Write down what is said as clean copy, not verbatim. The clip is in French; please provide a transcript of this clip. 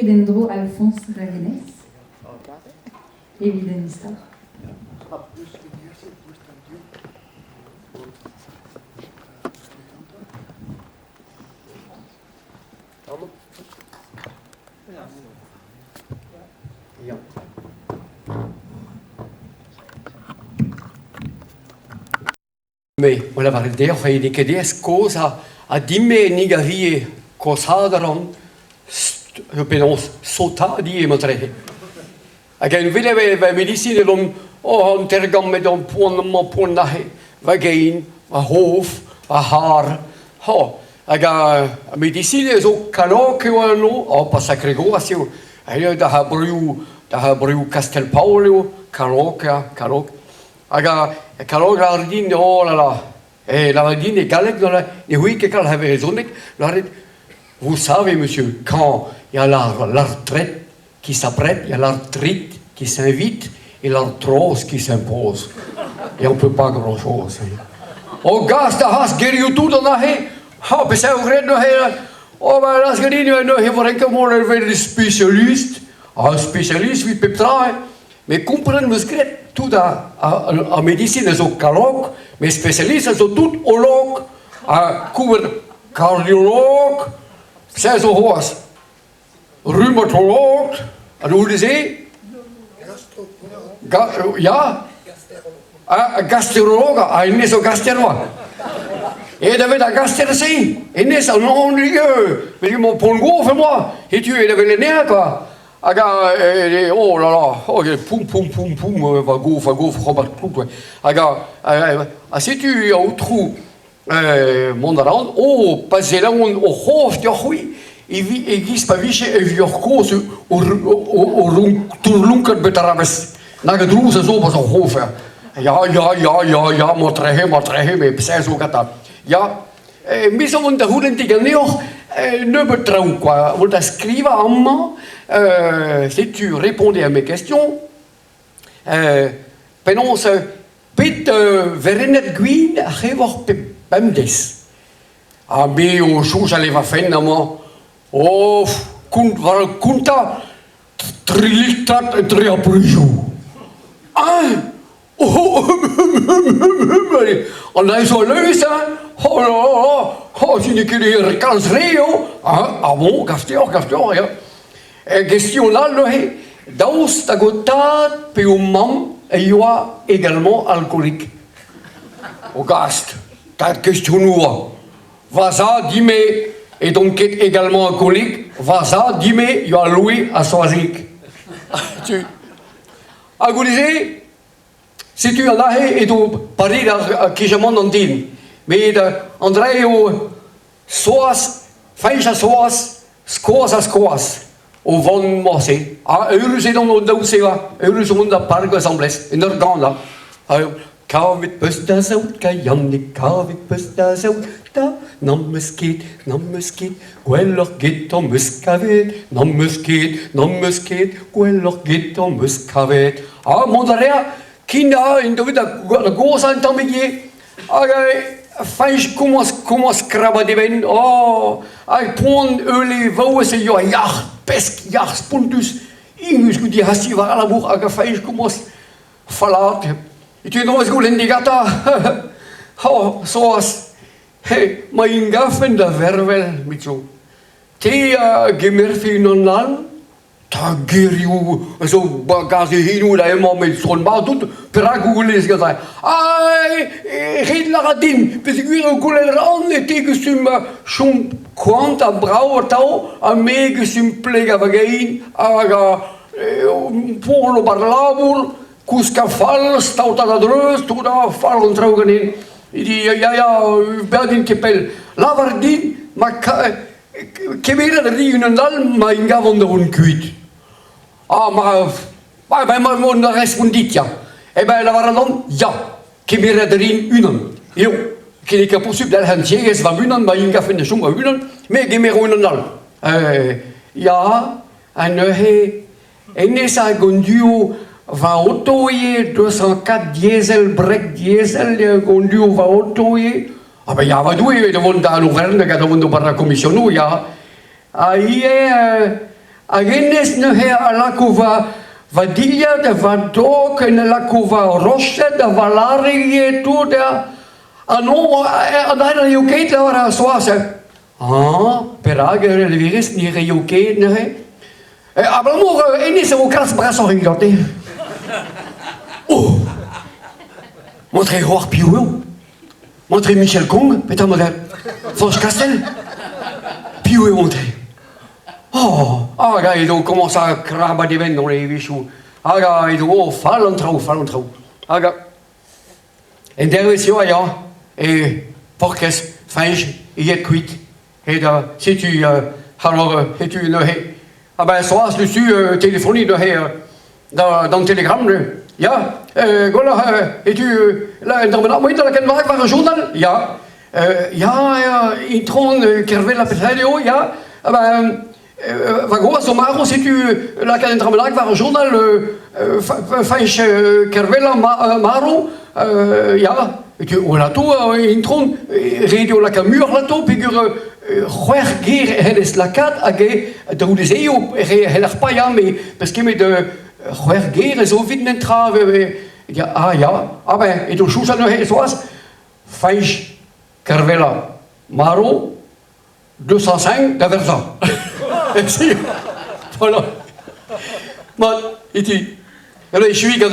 dendro Alphonse Raguenes. Evidenistar. Me vola vardeo fai di che des cosa a dimme nigarie cosadaron penos sota di motre. Again vile medicine lom o tergam med om pon nahe vagain a hof a har ho aga medicine so canoche o no o passa gregosio ai da habru Castel Paolo canoche aga Calogra ardine oh là là et la ardine est galère dans la et oui quelqu'un avait raison vous savez monsieur quand il y a la retraite qui s'apprête il y a l'arthrite qui s'invite et l'arthrose qui s'impose et on peut pas grand chose oh gasta has geriu tout dans la haie ha ben ça aurait no haie oh ben la sgadine no haie faudrait que mon le spécialiste un spécialiste oui peut-être mais comprendre musclet tout a médecine so calog mais spécialiste so tout olog a couvre cardiolog c'est so hoas rheumatolog a du dise ja a gastrolog a ne so gastro et devait la gastro si et ne so non lieu mais mon pongo fait moi et tu es devait le nerf quoi aga oh là là oh pum va go Robert Cook aga si tu au trou mondaran oh passer là on au hof de hui et gis pas viche et vieux cause au turlunker betarabes naga druse so was au hof ja montrehe mais c'est so gata ja mi so unter huden die neo ne betrau quoi on scriva amma si tu répondais à mes questions, penons pit verenet gwin a revor pemdes. A me o chou j'allais va faire nama. Oh, kunta trilitat triaprijo. Ah, oh, on a isolé ça. Oh là là, oh, si ne qu'il calzreo. Ah bon, gasteur, ja. Question là, dans ta gotat, puis au mam, et il y a également alcoolique. Au gast, ta question nous Vaza, dime, et donc est également alcoolique. Vaza, dime, il y a Louis à Soazic. Tu. Agonisé, si tu as là, et tu parles à qui je m'en dis. Mais André, soas, feixa soas, scoas. O von mosse a eurus dans o dauseva eurus on da pargo assemblées in der ganda kavit pesta saut kayannik kavit pesta saut da namskit quello gitto muskavet namskit quello gitto muskavet a mondarea kinda in dovida goza in tamigi fais como scraba de ben oh ai pon early voice yo jacht pesk jacht puntus ingus que die hasti var la bour aga fais como falat e tu não esgul indigata oh soas hey ma ingafen da vervel mit so te gemerfi nonal ta geriu so bagage hinu da immer mit so ba tout pragules gata ai rid la radin pesiguiro guler on te gusum shum quanta brauer tau a me gusum plega vagain aga polo barlabur cusca fals tauta da drus tu da fal on trauganin di ja berdin kepel lavardin ma kemera da riunal ma ingavon da un cuit ah ma mon respondit ja e ben la varadon ja kemera da rin unan io che ne possible dal hantiges va unan ma ingafen de chunga unan me gemera unal ja eine he enesa gondu va autoie 204 diesel break diesel gondu va autoie ah ben ja va due de von da govern da da von da commissione ja ai Agenes ne her alakova Vadilia de Vadok en alakova Roche de Valarie tu de ano ada UK la vara soase. Peragere le virus ni UK ne. Ablamo enis o kras brasso rigote. Oh. Montrez Roar Piouou. Montrez Michel Kong, putain modèle. Forge Castel. Piouou montrez. Oh, gars, ils ont commencé à craber des veines dans les bichous. Gars, ils ont fallen trop. Gars. En derwijs ja, porkes, feinge, je kwijt. Si tu, alors, si tu ne ah ben, zoals dus u telefonie dan telegram, ja, voilà, et tu, là, dans mon moyen de la canvas, par un journal, ja, in tron, kervela petradio, ja, ben, Vago, Somaro, si tu la calendramelac var journal feinch kervela maro, ja, tu voilà tout intron radio la camur la to figure Juer geer het la cat age de hoe de zeo heller pas ja mais parce que met de Juer geer zo vite n'entrave ja aber et du schusa no he soas feinch kervela maro 205 de versa. Voilà. Maar, je suis